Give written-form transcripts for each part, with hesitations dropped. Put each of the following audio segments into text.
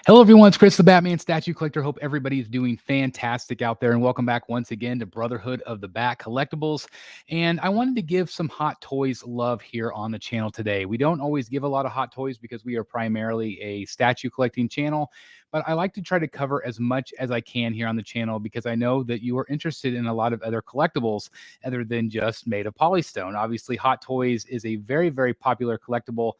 Hello, everyone. It's Chris, the Batman statue collector. Hope everybody's doing fantastic out there. And welcome back once again to Brotherhood of the Bat Collectibles. And I wanted to give some Hot Toys love here on the channel today. We don't always give a lot of Hot Toys because we are primarily a statue collecting channel. But I like to try to cover as much as I can here on the channel because I know that you are interested in a lot of other collectibles other than just made of polystone. Obviously, Hot Toys is a very, very popular collectible.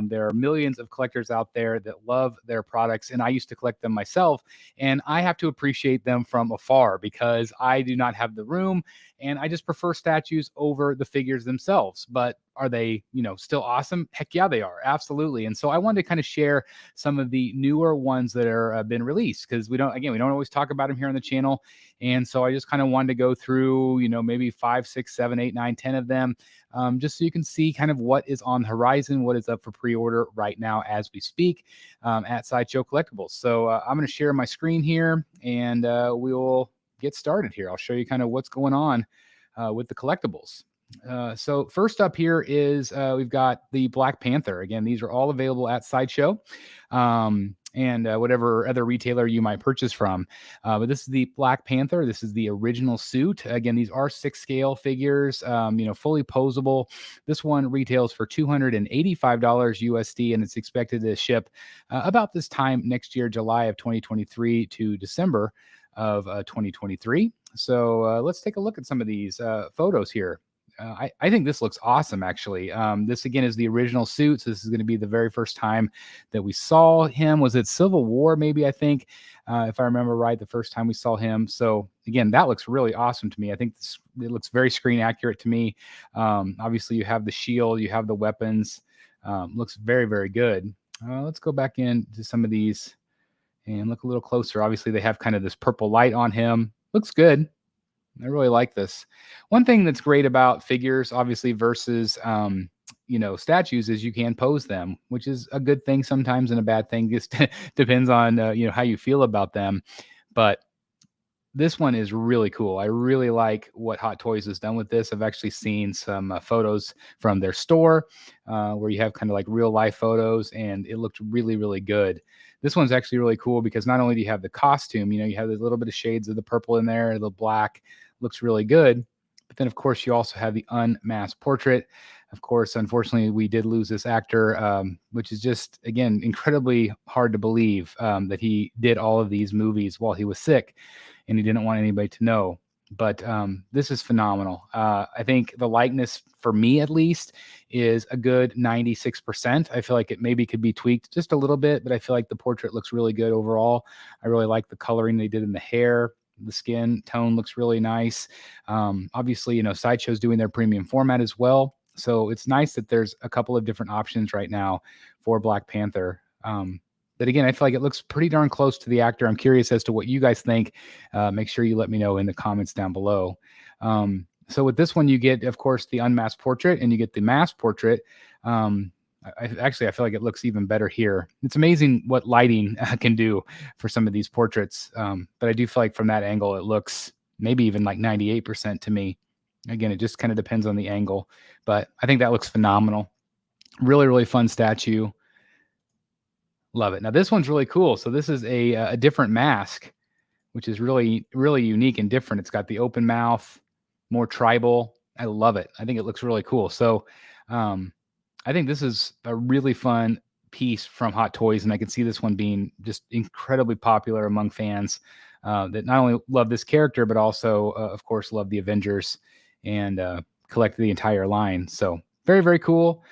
There are millions of collectors out there that love their products, and I used to collect them myself, and I have to appreciate them from afar because I do not have the room, and I just prefer statues over the figures themselves. But are they, still awesome? Heck yeah, they are. Absolutely. And so I wanted to kind of share some of the newer ones that are been released because we don't always talk about them here on the channel. And so I just kind of wanted to go through, maybe 5, 6, 7, 8, 9, 10 of them, just so you can see kind of what is on the horizon, what is up for pre-order right now as we speak at Sideshow Collectibles. So I'm going to share my screen here and we will get started here. I'll show you kind of what's going on with the collectibles. So first up here is we've got the Black Panther. Again, these are all available at Sideshow and whatever other retailer you might purchase from. But this is the Black Panther. This is the original suit. Again, these are 6 scale figures, fully posable. This one retails for $285 USD, and it's expected to ship about this time next year, July of 2023 to December of 2023. So let's take a look at some of these photos here. I think this looks awesome, actually. This, again, is the original suit. So this is going to be the very first time that we saw him. Was it Civil War, maybe, I think, if I remember right, the first time we saw him. So, again, that looks really awesome to me. I think it looks very screen accurate to me. Obviously, you have the shield. You have the weapons. Looks very, very good. Let's go back into some of these and look a little closer. Obviously, they have kind of this purple light on him. Looks good. I really like this. One thing that's great about figures, obviously, versus, statues is you can pose them, which is a good thing sometimes and a bad thing. Just depends on, how you feel about them. But this one is really cool. I really like what Hot Toys has done with this. I've actually seen some photos from their store where you have kind of like real life photos, and it looked really, really good. This one's actually really cool because not only do you have the costume, you have a little bit of shades of the purple in there, the black looks really good. But then, of course, you also have the unmasked portrait. Of course, unfortunately, we did lose this actor, which is just, again, incredibly hard to believe that he did all of these movies while he was sick and he didn't want anybody to know. But this is phenomenal. I think the likeness, for me at least, is a good 96%. I feel like it maybe could be tweaked just a little bit, but I feel like the portrait looks really good overall. I really like the coloring they did in the hair. The skin tone looks really nice. Obviously, Sideshow's doing their premium format as well. So it's nice that there's a couple of different options right now for Black Panther. But again, I feel like it looks pretty darn close to the actor. I'm curious as to what you guys think. Make sure you let me know in the comments down below. So with this one, you get, of course, the unmasked portrait and you get the masked portrait. I feel like it looks even better here. It's amazing what lighting can do for some of these portraits. But I do feel like from that angle, it looks maybe even like 98% to me. Again, it just kind of depends on the angle. But I think that looks phenomenal. Really, really fun statue. Love it. Now, this one's really cool. So this is a different mask, which is really, really unique and different. It's got the open mouth, more tribal. I love it. I think it looks really cool. So I think this is a really fun piece from Hot Toys, and I can see this one being just incredibly popular among fans that not only love this character, but also, of course, love the Avengers and collect the entire line. So very, very cool.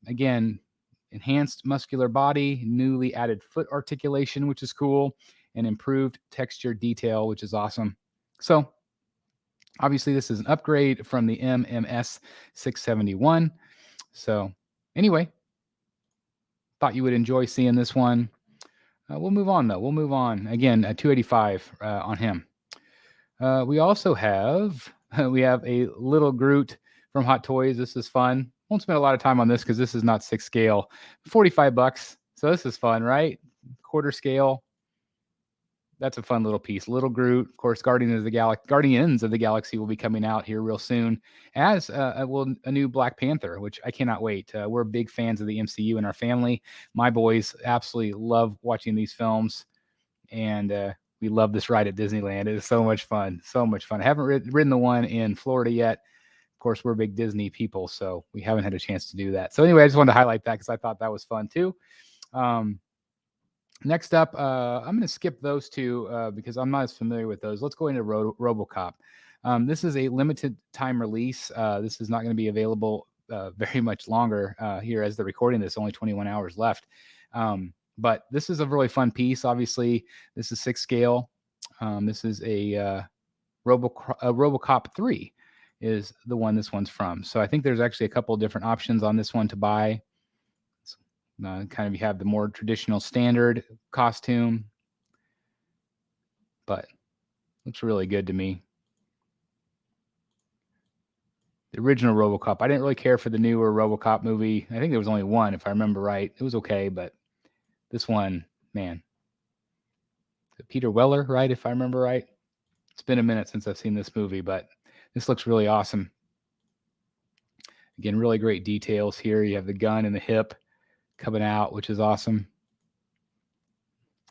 Again, enhanced muscular body, newly added foot articulation, which is cool, and improved texture detail, which is awesome. So obviously, this is an upgrade from the MMS 671. So anyway, thought you would enjoy seeing this one. We'll move on, though. We'll move on. Again, 285 on him. We also have a little Groot from Hot Toys. This is fun. Won't spend a lot of time on this because this is not 6 scale. $45. So this is fun, right? Quarter scale. that's a fun little piece. Little Groot, of course. Guardians of the Galaxy will be coming out here real soon, as a new Black Panther, which I cannot wait. We're big fans of the MCU in our family. My boys absolutely love watching these films, and we love this ride at Disneyland. It is so much fun, so much fun. I haven't ridden the one in Florida yet. Of course, we're big Disney people, so we haven't had a chance to do that. So anyway, I just wanted to highlight that because I thought that was fun too. Next up, I'm going to skip those two because I'm not as familiar with those. Let's go into Robocop. This is a limited time release. This is not going to be available very much longer here as they're recording this. Only 21 hours left. But this is a really fun piece. Obviously, this is 6 scale. This is a Robocop 3 is the one this one's from. So I think there's actually a couple of different options on this one to buy. Kind of you have the more traditional standard costume, but looks really good to me. The original Robocop, I didn't really care for the newer Robocop movie. I think there was only one, if I remember right. It was okay, but this one, man. Peter Weller, right, if I remember right. It's been a minute since I've seen this movie, but this looks really awesome. Again, really great details here. You have the gun and the hip coming out, which is awesome.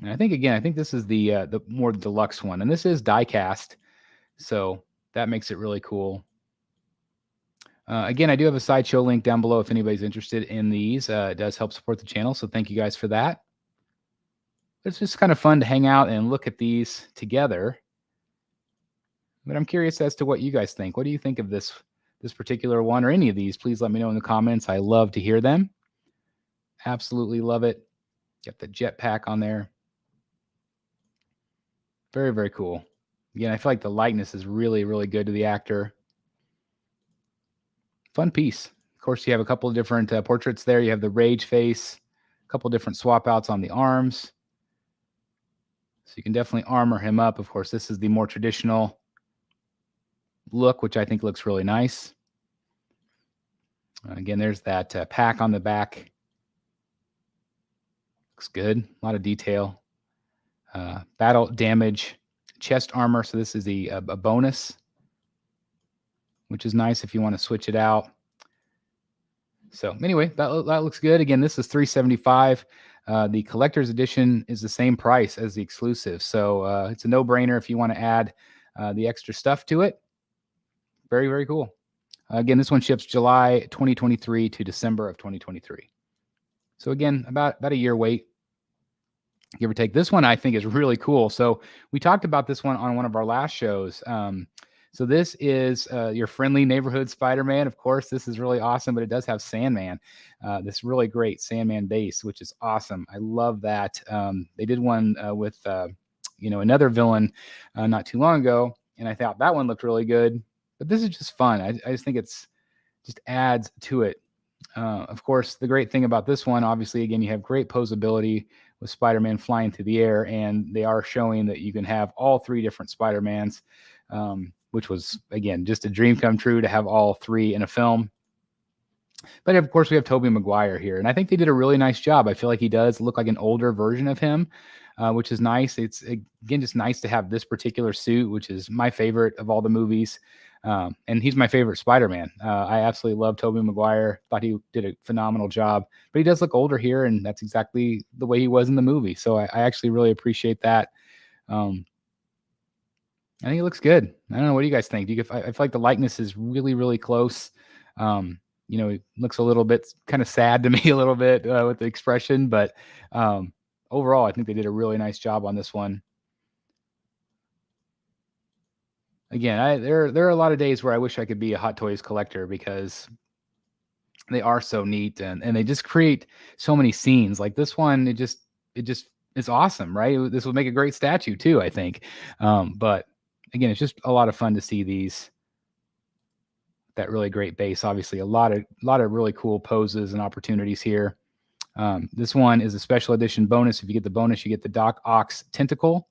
And I think this is the more deluxe one, and this is die cast, so that makes it really cool. Again, I do have a Sideshow link down below if anybody's interested in these. It does help support the channel, so thank you guys for that. It's just kind of fun to hang out and look at these together. But I'm curious as to what you guys think. What do you think of this particular one or any of these? Please let me know in the comments. I love to hear them. Absolutely love it. Got the jetpack on there. Very, very cool. Again, I feel like the likeness is really, really good to the actor. Fun piece. Of course, you have a couple of different portraits there. You have the Rage face, a couple of different swap outs on the arms. So you can definitely armor him up. Of course, this is the more traditional look, which I think looks really nice. Again, there's that pack on the back. Looks good. A lot of detail. Battle damage, chest armor. So this is a bonus, which is nice if you want to switch it out. So anyway, that looks good. Again, this is $375. The collector's edition is the same price as the exclusive. So it's a no-brainer if you want to add the extra stuff to it. Very, very cool. Again, this one ships July 2023 to December of 2023. So again, about a year wait, give or take. This one I think is really cool. So we talked about this one on one of our last shows. So this is your friendly neighborhood Spider-Man. Of course, this is really awesome, but it does have Sandman, this really great Sandman base, which is awesome. I love that. They did one with, another villain not too long ago, and I thought that one looked really good. But this is just fun. I just think it's just adds to it. Of course, the great thing about this one, obviously, again, you have great posability with Spider-Man flying through the air, and they are showing that you can have all 3 different Spider-Mans, which was, again, just a dream come true to have all 3 in a film. But, of course, we have Tobey Maguire here, and I think they did a really nice job. I feel like he does look like an older version of him, which is nice. It's, again, just nice to have this particular suit, which is my favorite of all the movies. And he's my favorite Spider-Man. I absolutely love Tobey Maguire. Thought he did a phenomenal job, but he does look older here, and that's exactly the way he was in the movie. So I actually really appreciate that. I think it looks good. I don't know. What do you guys think? I feel like the likeness is really, really close. It looks a little bit kind of sad to me a little bit with the expression, but overall, I think they did a really nice job on this one. Again, there are a lot of days where I wish I could be a Hot Toys collector because they are so neat and they just create so many scenes. Like this one, it just is awesome, right? This would make a great statue too, I think. But again, it's just a lot of fun to see these. That really great base. Obviously, a lot of really cool poses and opportunities here. This one is a special edition bonus. If you get the bonus, you get the Doc Ock tentacle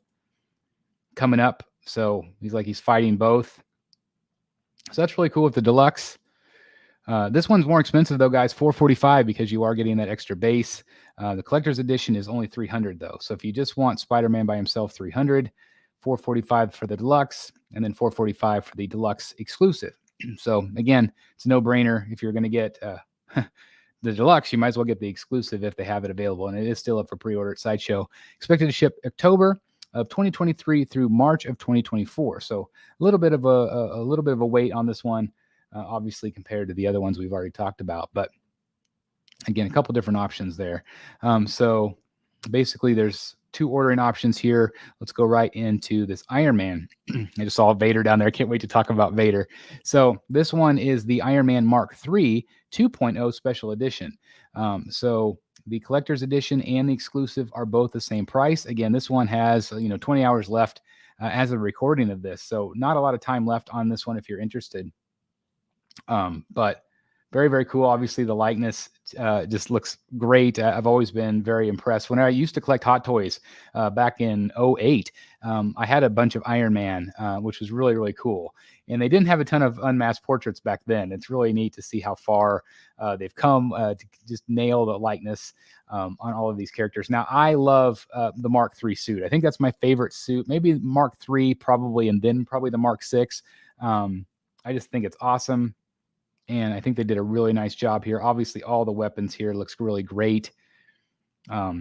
coming up. So he's fighting both. So that's really cool with the deluxe. This one's more expensive though, guys, $445 because you are getting that extra base. The collector's edition is only 300 though. So if you just want Spider-Man by himself, 300, 445 for the deluxe, and then 445 for the deluxe exclusive. So again, it's a no-brainer. If you're going to get the deluxe, you might as well get the exclusive if they have it available, and it is still up for pre-order at Sideshow. Expected to ship October of 2023 through March of 2024. So a little bit of a wait on this one, obviously compared to the other ones we've already talked about. But again, a couple different options there. So basically, there's 2 ordering options here. Let's go right into this Iron Man. I just saw Vader down there. I can't wait to talk about Vader. So this one is the Iron Man Mark III 2.0 Special Edition. So the collector's edition and the exclusive are both the same price. Again, this one has 20 hours left as of recording of this. So not a lot of time left on this one if you're interested. But very, very cool. Obviously, the likeness just looks great. I've always been very impressed. When I used to collect Hot Toys back in 2008, I had a bunch of Iron Man, which was really, really cool. And they didn't have a ton of unmasked portraits back then. It's really neat to see how far they've come to just nail the likeness on all of these characters. Now, I love the Mark III suit. I think that's my favorite suit. Maybe Mark III probably, and then probably the Mark VI. I just think it's awesome. And I think they did a really nice job here. Obviously, all the weapons here looks really great. A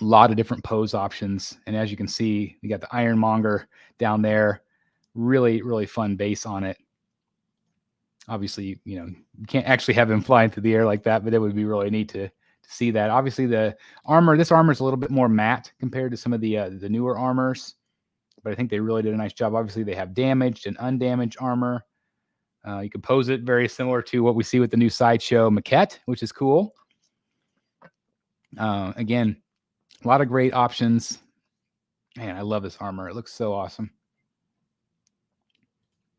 lot of different pose options. And as you can see, you got the Ironmonger down there. Really, really fun base on it. Obviously, you can't actually have him flying through the air like that, but it would be really neat to see that. Obviously, the armor, this armor is a little bit more matte compared to some of the newer armors. But I think they really did a nice job. Obviously, they have damaged and undamaged armor. You can pose it very similar to what we see with the new Sideshow maquette, which is cool. Again, a lot of great options. Man, I love this armor. It looks so awesome.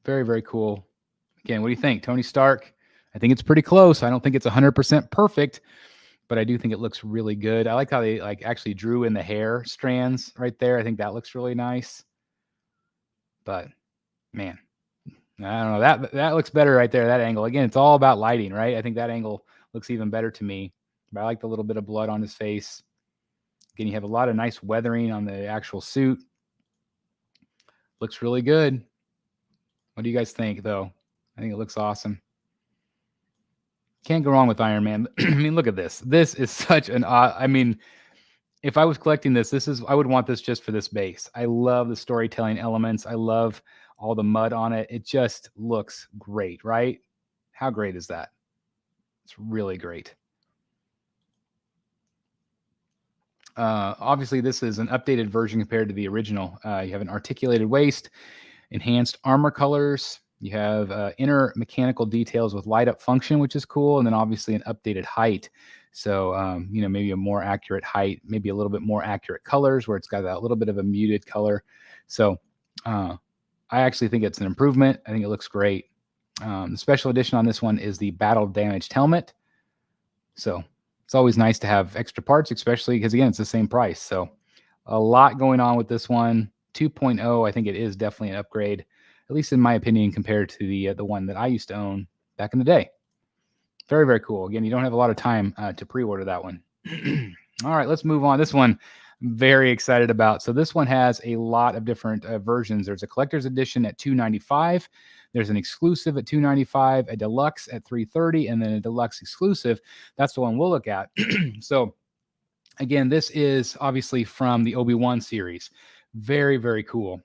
Very, very cool. Again, what do you think? Tony Stark, I think it's pretty close. I don't think it's 100% perfect, but I do think it looks really good. I like how they actually drew in the hair strands right there. I think that looks really nice. But, man, I don't know. That looks better right there, that angle. Again, it's all about lighting, right? I think that angle looks even better to me. But I like the little bit of blood on his face. Again, you have a lot of nice weathering on the actual suit. Looks really good. What do you guys think, though? I think it looks awesome. Can't go wrong with Iron Man. I mean, look at this. This is such an I mean, if I was collecting this, I would want this just for this base. I love the storytelling elements. I love all the mud on it. It just looks great, right? How great is that? It's really great. Obviously, this is an updated version compared to the original. You have an articulated waist, enhanced armor colors. You have inner mechanical details with light up function, which is cool. And then obviously an updated height. So, maybe a more accurate height, maybe a little bit more accurate colors where it's got that little bit of a muted color. So, I actually think it's an improvement. I think it looks great. The special edition on this one is the battle damaged helmet. So it's always nice to have extra parts, especially because, again, it's the same price. So a lot going on with this one. 2.0, I think it is definitely an upgrade, at least in my opinion, compared to the one that I used to own back in the day. Very, very cool. Again, you don't have a lot of time to pre-order that one. All right, let's move on. This one, very excited about. So this one has a lot of different versions. There's a collector's edition at $295. There's an exclusive at $295, a deluxe at $330, and then a deluxe exclusive. That's the one we'll look at. So again, this is obviously from the Obi-Wan series. Very, very cool.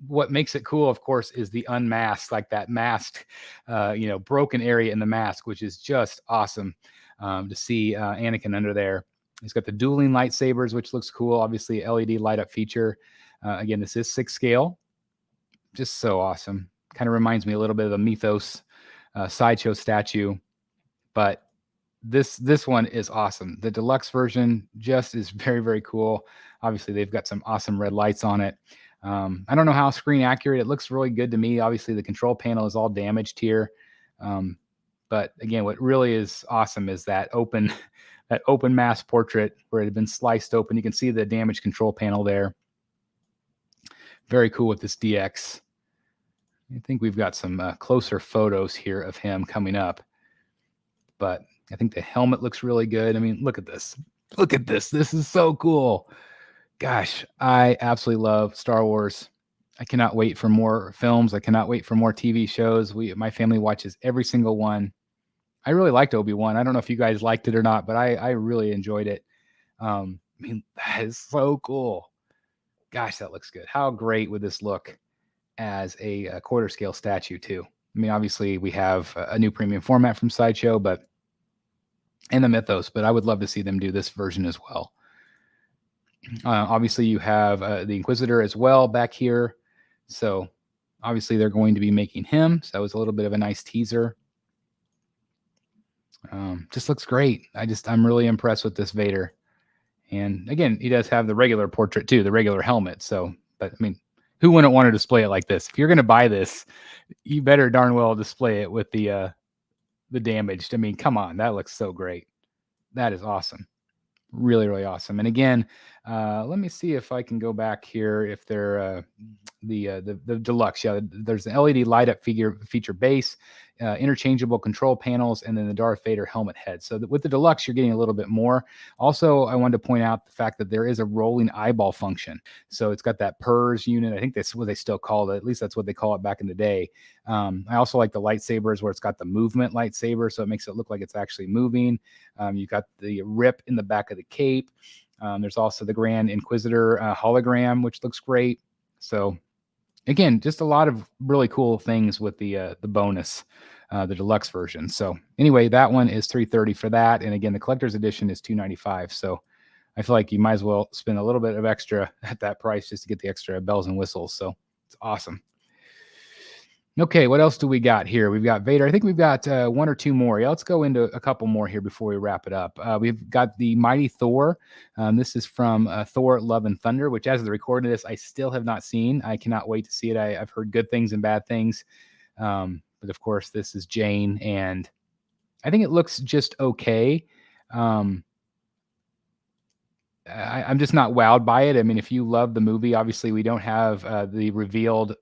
What makes it cool, of course, is the unmasked, like that masked, broken area in the mask, which is just awesome to see Anakin under there. He's got the dueling lightsabers, which looks cool. Obviously, LED light up feature. Again, this is 6 scale. Just so awesome. Kind of reminds me a little bit of the Mythos Sideshow statue. But this one is awesome. The deluxe version just is very, very cool. Obviously, they've got some awesome red lights on it. I don't know how screen accurate. It looks really good to me. Obviously, the control panel is all damaged here. But again, what really is awesome is that open mask portrait where it had been sliced open. You can see the damaged control panel there. Very cool with this DX. I think we've got some closer photos here of him coming up. But I think the helmet looks really good. I mean, look at this. Look at this. This is so cool. Gosh, I absolutely love Star Wars. I cannot wait for more films. I cannot wait for more TV shows. My family watches every single one. I really liked Obi-Wan. I don't know if you guys liked it or not, but I really enjoyed it. I mean, that is so cool. Gosh, that looks good. How great would this look as a quarter scale statue too? I mean, obviously we have a new premium format from Sideshow, and the Mythos, but I would love to see them do this version as well. Obviously you have the Inquisitor as well back here. So obviously they're going to be making him. So that was a little bit of a nice teaser. Just looks great. I'm really impressed with this Vader. And again, he does have the regular portrait too, the regular helmet. So, but I mean, who wouldn't want to display it like this? If you're going to buy this, you better darn well display it with the damaged. I mean, come on, that looks so great. That is awesome. Really, really awesome. And again, let me see if I can go back here. If they're the deluxe, yeah, there's an LED light up feature base, interchangeable control panels, and then the Darth Vader helmet head. So with the deluxe, you're getting a little bit more. Also, I wanted to point out the fact that there is a rolling eyeball function. So it's got that PERS unit. I think that's what they still call it. At least that's what they call it back in the day. I also like the lightsabers where it's got the movement lightsaber, so it makes it look like it's actually moving. You've got the rip in the back of the cape. There's also the Grand Inquisitor hologram, which looks great. So again, just a lot of really cool things with the bonus, the deluxe version. So anyway, that one is $330 for that. And again, the collector's edition is $295. So I feel like you might as well spend a little bit of extra at that price just to get the extra bells and whistles. So it's awesome. Okay, what else do we got here? We've got Vader. I think we've got one or two more. Yeah, let's go into a couple more here before we wrap it up. We've got the Mighty Thor. This is from Thor Love and Thunder, which as of the recording of this, I still have not seen. I cannot wait to see it. I've heard good things and bad things. But of course, this is Jane, and I think it looks just okay. I'm just not wowed by it. I mean, if you love the movie, obviously we don't have the revealed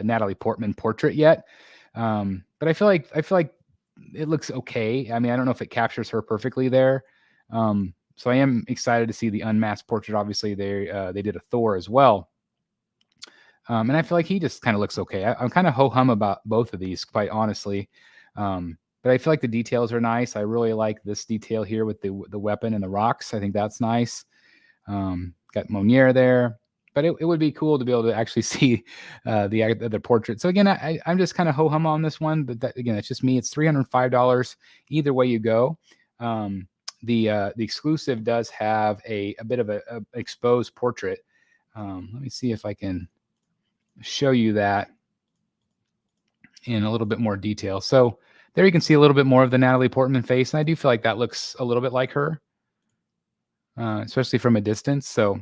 Natalie Portman portrait yet, but I feel like it looks okay. I mean, I don't know if it captures her perfectly there, so I am excited to see the unmasked portrait. Obviously, they did a Thor as well, and I feel like he just kind of looks okay. I'm kind of ho-hum about both of these, quite honestly, but I feel like the details are nice. I really like this detail here with the weapon and the rocks. I think that's nice. Got Monier there. But it would be cool to be able to actually see the portrait. So again, I'm just kind of ho-hum on this one, but again, it's just me. It's $305 either way you go. The exclusive does have a bit of a exposed portrait. Let me see if I can show you that in a little bit more detail. So there you can see a little bit more of the Natalie Portman face, and I do feel like that looks a little bit like her, especially from a distance. So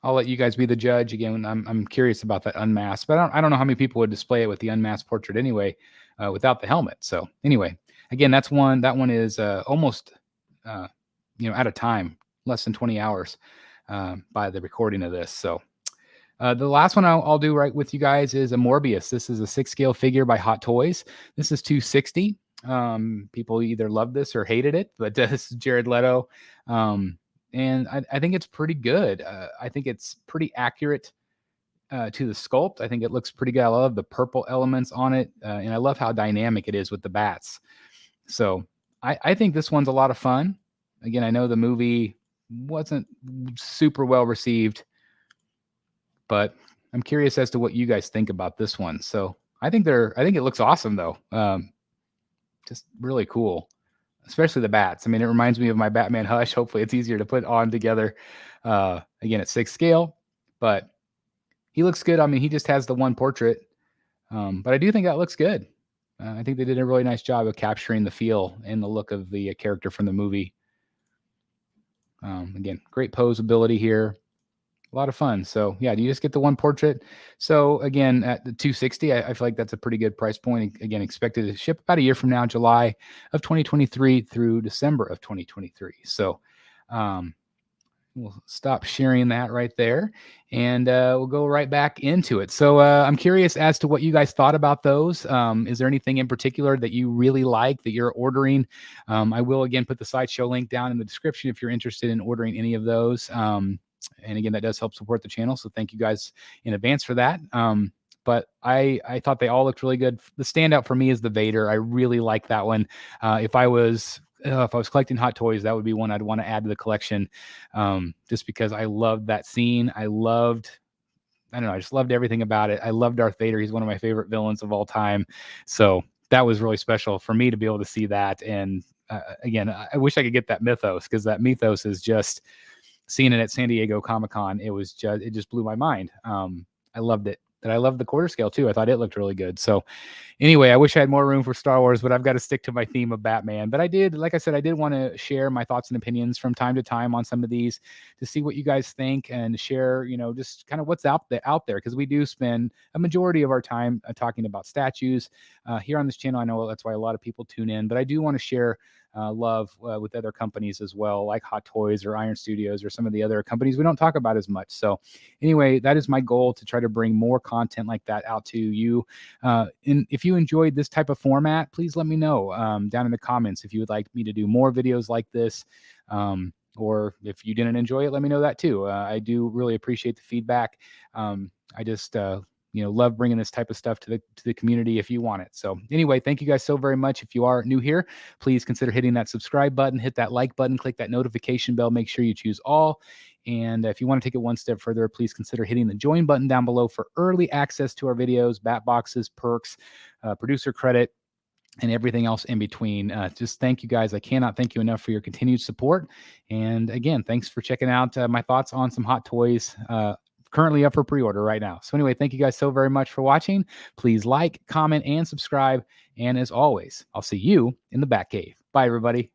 I'll let you guys be the judge. Again, I'm curious about that unmasked, but I don't know how many people would display it with the unmasked portrait anyway, without the helmet. So anyway, again, that's one. That one is almost, out of time, less than 20 hours by the recording of this. So the last one I'll do right with you guys is a Morbius. This is a 6-scale figure by Hot Toys. This is $260. People either loved this or hated it, but this is Jared Leto. And I think it's pretty good. I think it's pretty accurate to the sculpt. I think it looks pretty good. I love the purple elements on it. And I love how dynamic it is with the bats. So I think this one's a lot of fun. Again, I know the movie wasn't super well received, but I'm curious as to what you guys think about this one. So I think it looks awesome though. Just really cool. Especially the bats. I mean, it reminds me of my Batman Hush. Hopefully it's easier to put on together, again, at 6 scale, but he looks good. I mean, he just has the one portrait, but I do think that looks good. I think they did a really nice job of capturing the feel and the look of the character from the movie. Again, great pose ability here. A lot of fun. So yeah, you just get the one portrait. So again, at the $260, I feel like that's a pretty good price point. Again, expected to ship about a year from now, July of 2023 through December of 2023. So We'll stop sharing that right there, and we'll go right back into it. So I'm curious as to what you guys thought about those. Is there anything in particular that you really like that you're ordering? I will again put the Sideshow link down in the description if you're interested in ordering any of those. And again, that does help support the channel. So thank you guys in advance for that. But I thought they all looked really good. The standout for me is the Vader. I really like that one. If I was collecting Hot Toys, that would be one I'd want to add to the collection, just because I loved that scene. I don't know, I just loved everything about it. I love Darth Vader. He's one of my favorite villains of all time. So that was really special for me to be able to see that. And again, I wish I could get that mythos, because that mythos is just, seeing it at San Diego Comic-Con, it just blew my mind. I loved it. And I loved the quarter scale too. I thought it looked really good. So anyway, I wish I had more room for Star Wars, but I've got to stick to my theme of Batman. But like I said, I did want to share my thoughts and opinions from time to time on some of these, to see what you guys think and share, just kind of what's out there. Because we do spend a majority of our time talking about statues here on this channel. I know that's why a lot of people tune in, but I do want to share love with other companies as well, like Hot Toys or Iron Studios or some of the other companies we don't talk about as much. So anyway, that is my goal, to try to bring more content like that out to you. And if you enjoyed this type of format, please let me know down in the comments if you would like me to do more videos like this. Or if you didn't enjoy it, let me know that too. I do really appreciate the feedback. I just love bringing this type of stuff to the community if you want it. So anyway, thank you guys so very much. If you are new here, please consider hitting that subscribe button, hit that like button, click that notification bell, make sure you choose all. And if you want to take it one step further, please consider hitting the join button down below for early access to our videos, bat boxes, perks, producer credit, and everything else in between. Just thank you guys. I cannot thank you enough for your continued support. And again, thanks for checking out my thoughts on some Hot Toys, currently up for pre-order right now. So anyway, thank you guys so very much for watching. Please like, comment, and subscribe. And as always, I'll see you in the Batcave. Bye, everybody.